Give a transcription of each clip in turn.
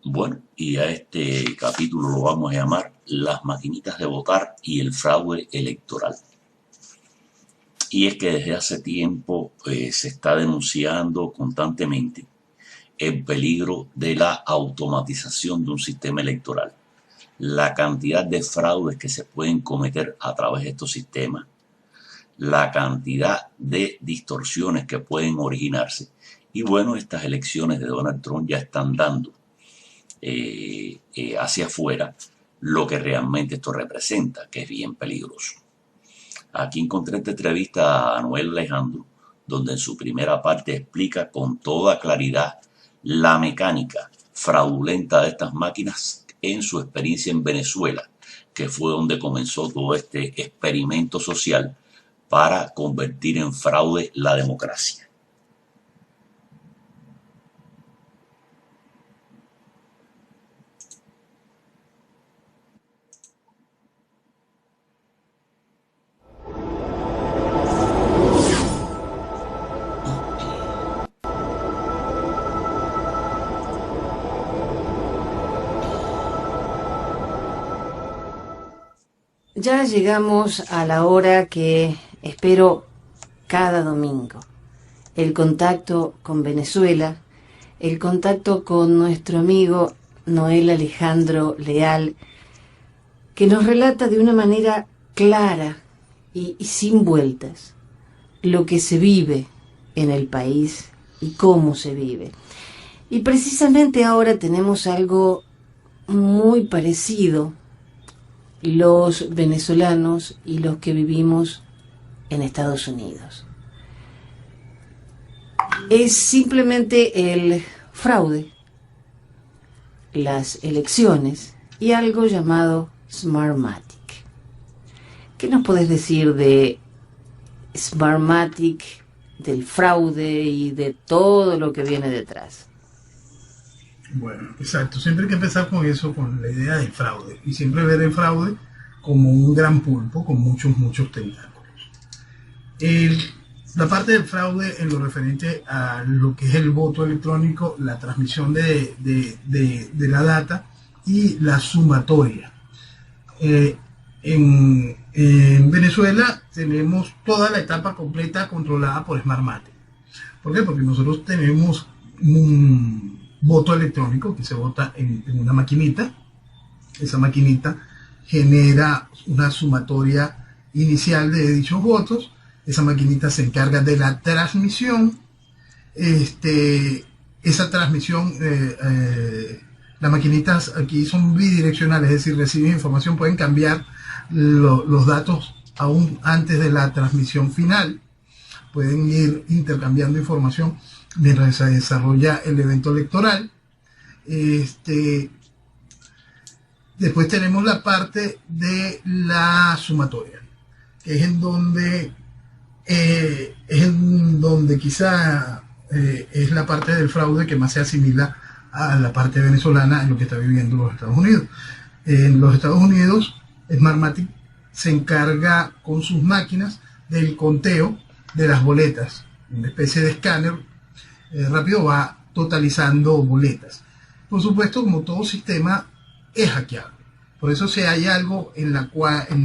Bueno, y a este capítulo lo vamos a llamar Las maquinitas de votar y el fraude electoral. Y es que desde hace tiempo se está denunciando constantemente el peligro de la automatización de un sistema electoral. La cantidad de fraudes que se pueden cometer a través de estos sistemas, la cantidad de distorsiones que pueden originarse. Y bueno, estas elecciones de Donald Trump ya están dando hacia afuera lo que realmente esto representa, que es bien peligroso. Aquí encontré esta entrevista a Noel Alejandro, donde en su primera parte explica con toda claridad la mecánica fraudulenta de estas máquinas en su experiencia en Venezuela, que fue donde comenzó todo este experimento social para convertir en fraude la democracia. Ya llegamos a la hora que espero cada domingo. El contacto con Venezuela, el contacto con nuestro amigo Noel Alejandro Leal, que nos relata de una manera clara y sin vueltas lo que se vive en el país y cómo se vive. Y precisamente ahora tenemos algo muy parecido los venezolanos y los que vivimos en Estados Unidos. Es simplemente el fraude, las elecciones y algo llamado Smartmatic. ¿Qué nos podés decir de Smartmatic, del fraude y de todo lo que viene detrás? Bueno, exacto. Siempre hay que empezar con eso, con la idea del fraude. Y siempre ver el fraude como un gran pulpo con muchos tentáculos. La parte del fraude en lo referente a lo que es el voto electrónico, la transmisión de la data y la sumatoria. En Venezuela tenemos toda la etapa completa controlada por Smartmatic. ¿Por qué? Porque nosotros tenemos un voto electrónico que se vota en una maquinita. Esa maquinita genera una sumatoria inicial de dichos votos. Esa maquinita se encarga de la transmisión. Esa transmisión, las maquinitas aquí son bidireccionales, es decir, reciben información, pueden cambiar los datos aún antes de la transmisión final. Pueden ir intercambiando información mientras se desarrolla el evento electoral. Después tenemos la parte de la sumatoria, que es en donde quizá es la parte del fraude que más se asimila a la parte venezolana en lo que está viviendo los Estados Unidos. En los Estados Unidos, Smartmatic se encarga con sus máquinas del conteo de las boletas. Una especie de escáner rápido va totalizando boletas. Por supuesto, como todo sistema, es hackeable. Por eso, si hay algo en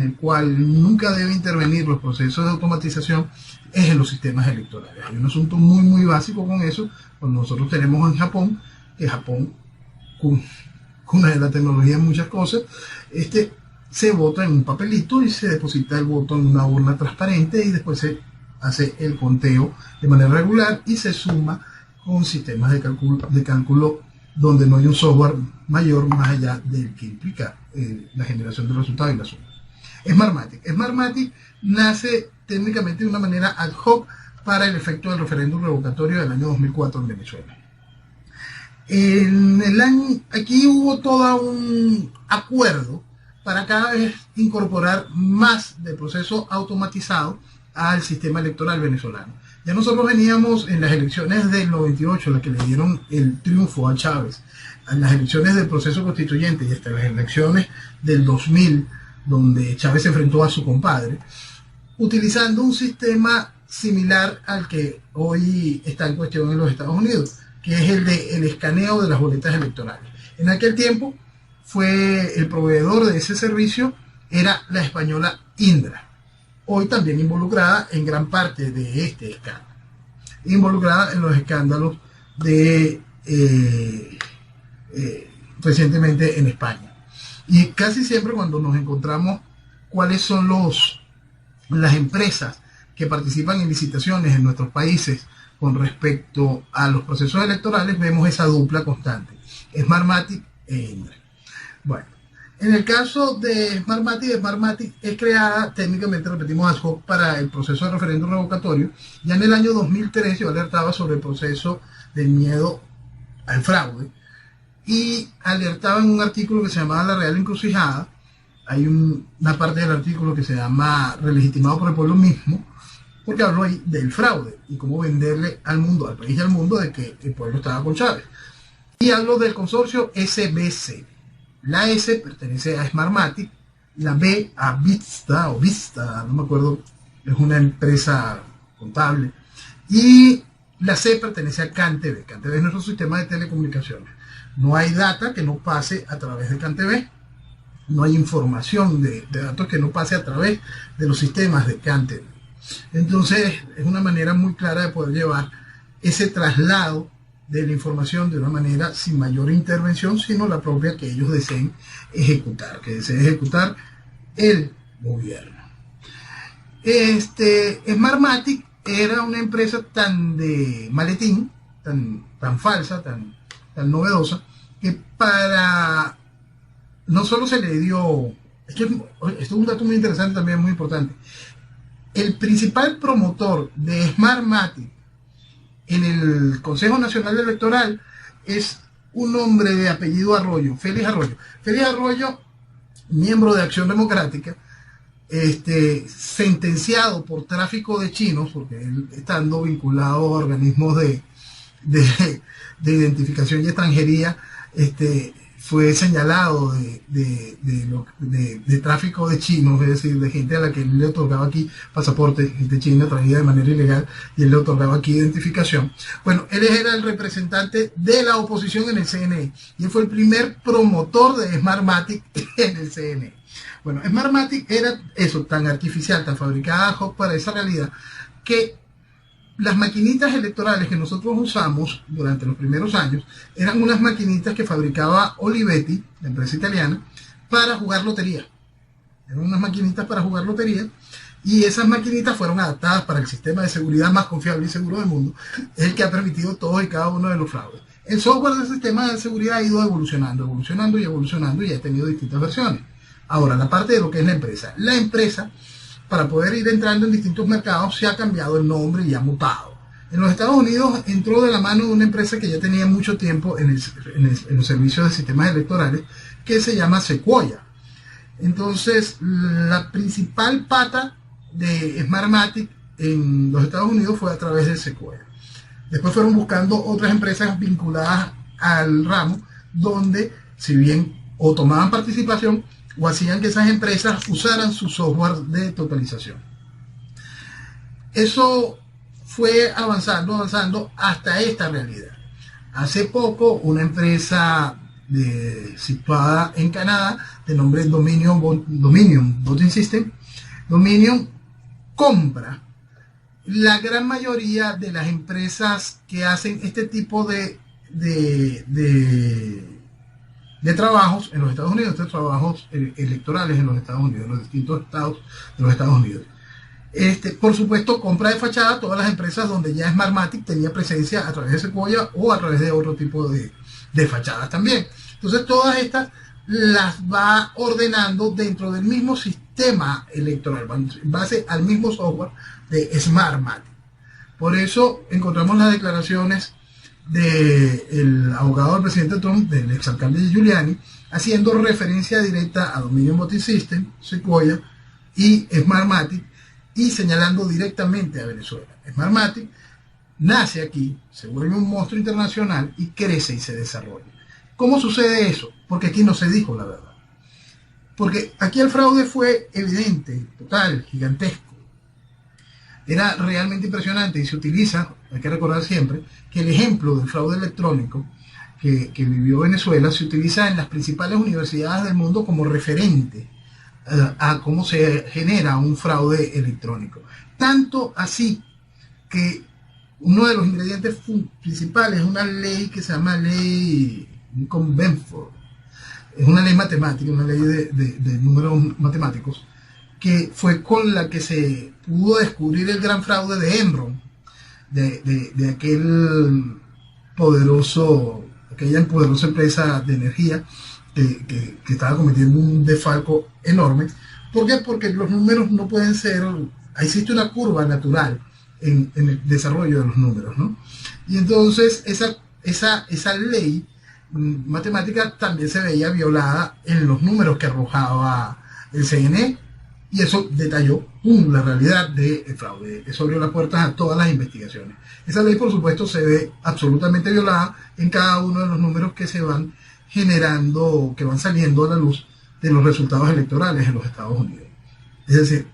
el cual nunca debe intervenir los procesos de automatización, es en los sistemas electorales. Hay un asunto muy básico con eso, cuando nosotros tenemos en Japón, que Japón, cuna de la tecnología en muchas cosas, se vota en un papelito y se deposita el voto en una urna transparente y después se hace el conteo de manera regular y se suma con sistemas de cálculo donde no hay un software mayor más allá del que implica la generación de resultados y la suma. Smartmatic nace técnicamente de una manera ad hoc para el efecto del referéndum revocatorio del año 2004 en Venezuela. Aquí hubo todo un acuerdo para cada vez incorporar más del proceso automatizado al sistema electoral venezolano. Ya nosotros veníamos en las elecciones del 98, las que le dieron el triunfo a Chávez, en las elecciones del proceso constituyente y hasta las elecciones del 2000, donde Chávez se enfrentó a su compadre, utilizando un sistema similar al que hoy está en cuestión en los Estados Unidos, que es el escaneo de las boletas electorales. En aquel tiempo fue el proveedor de ese servicio, era la española Indra, hoy también involucrada en gran parte de este escándalo, involucrada en los escándalos de recientemente en España. Y casi siempre cuando nos encontramos cuáles son las empresas que participan en licitaciones en nuestros países con respecto a los procesos electorales, vemos esa dupla constante, Smartmatic e Indra. Bueno, en el caso de Smartmatic es creada técnicamente, repetimos, ad hoc para el proceso de referéndum revocatorio. Ya en el año 2003 yo alertaba sobre el proceso del miedo al fraude y alertaba en un artículo que se llamaba La Real Encrucijada. Hay una parte del artículo que se llama Relegitimado por el pueblo mismo, porque hablo ahí del fraude y cómo venderle al mundo, al país y al mundo, de que el pueblo estaba con Chávez. Y hablo del consorcio SBC. La S pertenece a Smartmatic, la B a Vista, o Vista, no me acuerdo, es una empresa contable, y la C pertenece a CanTV. CanTV es nuestro sistema de telecomunicaciones. No hay data que no pase a través de CanTV, no hay información de datos que no pase a través de los sistemas de CanTV. Entonces es una manera muy clara de poder llevar ese traslado de la información de una manera sin mayor intervención, sino la propia que ellos deseen ejecutar, que desee ejecutar el gobierno. Smartmatic era una empresa tan de maletín, tan falsa, tan novedosa, que no solo se le dio, esto es un dato muy interesante también, muy importante, el principal promotor de Smartmatic en el Consejo Nacional Electoral es un hombre de apellido Arroyo, Félix Arroyo. Félix Arroyo, miembro de Acción Democrática, sentenciado por tráfico de chinos, porque él estando vinculado a organismos de identificación y extranjería, fue señalado de tráfico de chinos, es decir, de gente a la que él le otorgaba aquí pasaporte, gente china traída de manera ilegal, y él le otorgaba aquí identificación. Bueno, él era el representante de la oposición en el CNE, y él fue el primer promotor de Smartmatic en el CNE. Bueno, Smartmatic era eso, tan artificial, tan fabricada ad hoc para esa realidad, que las maquinitas electorales que nosotros usamos durante los primeros años eran unas maquinitas que fabricaba Olivetti, la empresa italiana, para jugar lotería. Eran unas maquinitas para jugar lotería, y esas maquinitas fueron adaptadas para el sistema de seguridad más confiable y seguro del mundo, el que ha permitido todos y cada uno de los fraudes. El software del sistema de seguridad ha ido evolucionando y ha tenido distintas versiones. Ahora, la parte de lo que es la empresa. La empresa, para poder ir entrando en distintos mercados, se ha cambiado el nombre y ha mutado. En los Estados Unidos entró de la mano de una empresa que ya tenía mucho tiempo en los servicios de sistemas electorales, que se llama Sequoia. Entonces, la principal pata de Smartmatic en los Estados Unidos fue a través de Sequoia. Después fueron buscando otras empresas vinculadas al ramo, donde, si bien o tomaban participación, o hacían que esas empresas usaran su software de totalización. Eso fue avanzando hasta esta realidad. Hace poco, una empresa situada en Canadá, de nombre Dominion Voting System, Dominion compra la gran mayoría de las empresas que hacen este tipo de trabajos en los Estados Unidos, de trabajos electorales en los Estados Unidos, en los distintos estados de los Estados Unidos. Por supuesto, compra de fachada todas las empresas donde ya Smartmatic tenía presencia a través de Sequoia o a través de otro tipo de fachadas también. Entonces, todas estas las va ordenando dentro del mismo sistema electoral, en base al mismo software de Smartmatic. Por eso encontramos las declaraciones del abogado del presidente Trump, del exalcalde Giuliani, haciendo referencia directa a Dominion Voting System, Sequoia y Smartmatic, y señalando directamente a Venezuela. Smartmatic nace aquí, se vuelve un monstruo internacional y crece y se desarrolla. ¿Cómo sucede eso? Porque aquí no se dijo la verdad. Porque aquí el fraude fue evidente, total, gigantesco. Era realmente impresionante y se utiliza, hay que recordar siempre, que el ejemplo del fraude electrónico que vivió Venezuela, se utiliza en las principales universidades del mundo como referente a cómo se genera un fraude electrónico. Tanto así que uno de los ingredientes principales es una ley que se llama ley Conbenford. Es una ley matemática, una ley de números matemáticos, que fue con la que se pudo descubrir el gran fraude de Enron, de aquella poderosa empresa de energía que estaba cometiendo un desfalco enorme. ¿Por qué? Porque los números no pueden ser, existe una curva natural en el desarrollo de los números, ¿no? Y entonces esa ley matemática también se veía violada en los números que arrojaba el CNE, y eso detalló la realidad del fraude. Eso abrió las puertas a todas las investigaciones. Esa ley, por supuesto, se ve absolutamente violada en cada uno de los números que se van generando, que van saliendo a la luz de los resultados electorales en los Estados Unidos. Es decir,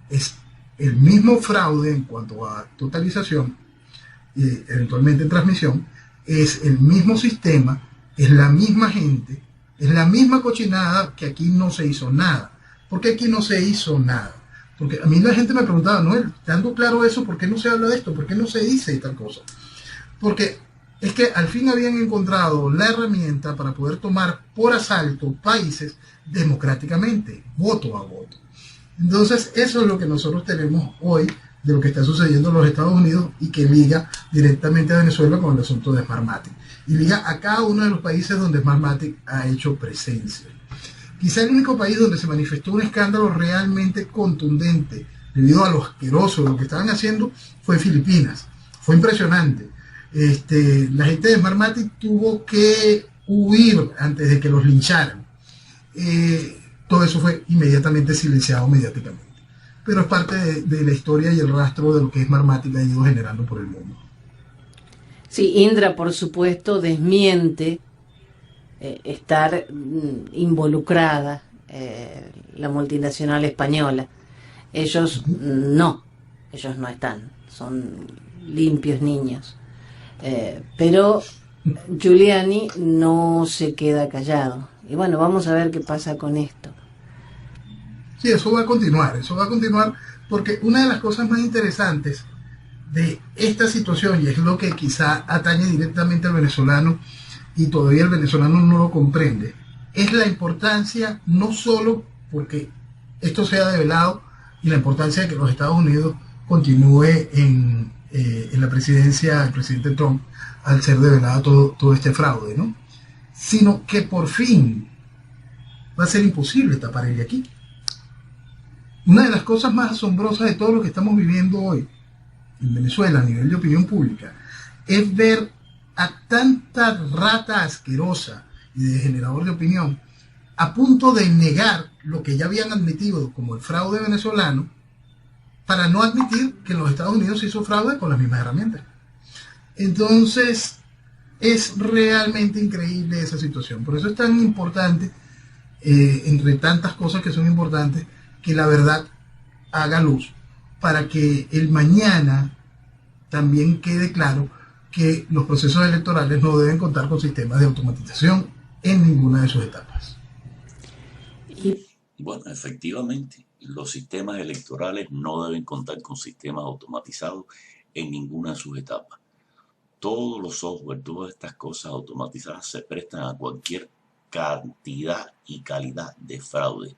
es el mismo fraude en cuanto a totalización y eventualmente en transmisión, es el mismo sistema, es la misma gente, es la misma cochinada, que aquí no se hizo nada. ¿Por qué aquí no se hizo nada? Porque a mí la gente me preguntaba, Noel, dando claro eso, ¿por qué no se habla de esto? ¿Por qué no se dice tal cosa? Porque es que al fin habían encontrado la herramienta para poder tomar por asalto países democráticamente, voto a voto. Entonces, eso es lo que nosotros tenemos hoy de lo que está sucediendo en los Estados Unidos, y que liga directamente a Venezuela con el asunto de Smartmatic. Y liga a cada uno de los países donde Smartmatic ha hecho presencia. Quizá el único país donde se manifestó un escándalo realmente contundente debido a lo asqueroso de lo que estaban haciendo fue Filipinas. Fue impresionante. La gente de Smartmatic tuvo que huir antes de que los lincharan. Todo eso fue inmediatamente silenciado mediáticamente. Pero es parte de la historia y el rastro de lo que Smartmatic ha ido generando por el mundo. Sí, Indra, por supuesto, desmiente estar involucrada la multinacional española. Ellos no están, son limpios niños. Pero Giuliani no se queda callado. Y bueno, vamos a ver qué pasa con esto. Sí, eso va a continuar porque una de las cosas más interesantes de esta situación, y es lo que quizá atañe directamente al venezolano, y todavía el venezolano no lo comprende, es la importancia, no solo porque esto sea develado, y la importancia de que los Estados Unidos continúe en la presidencia del presidente Trump al ser develado todo este fraude, ¿no? Sino que por fin va a ser imposible tapar el de aquí. Una de las cosas más asombrosas de todo lo que estamos viviendo hoy en Venezuela a nivel de opinión pública es ver a tanta rata asquerosa y de generador de opinión a punto de negar lo que ya habían admitido como el fraude venezolano, para no admitir que en los Estados Unidos se hizo fraude con las mismas herramientas. Entonces es realmente increíble esa situación. Por eso es tan importante, entre tantas cosas que son importantes, que la verdad haga luz, para que el mañana también quede claro que los procesos electorales no deben contar con sistemas de automatización en ninguna de sus etapas. Bueno, efectivamente, los sistemas electorales no deben contar con sistemas automatizados en ninguna de sus etapas. Todos los software, todas estas cosas automatizadas se prestan a cualquier cantidad y calidad de fraude,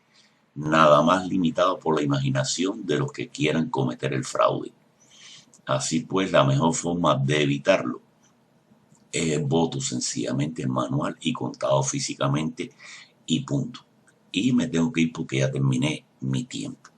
nada más limitado por la imaginación de los que quieran cometer el fraude. Así pues, la mejor forma de evitarlo es el voto sencillamente manual y contado físicamente, y punto. Y me tengo que ir porque ya terminé mi tiempo.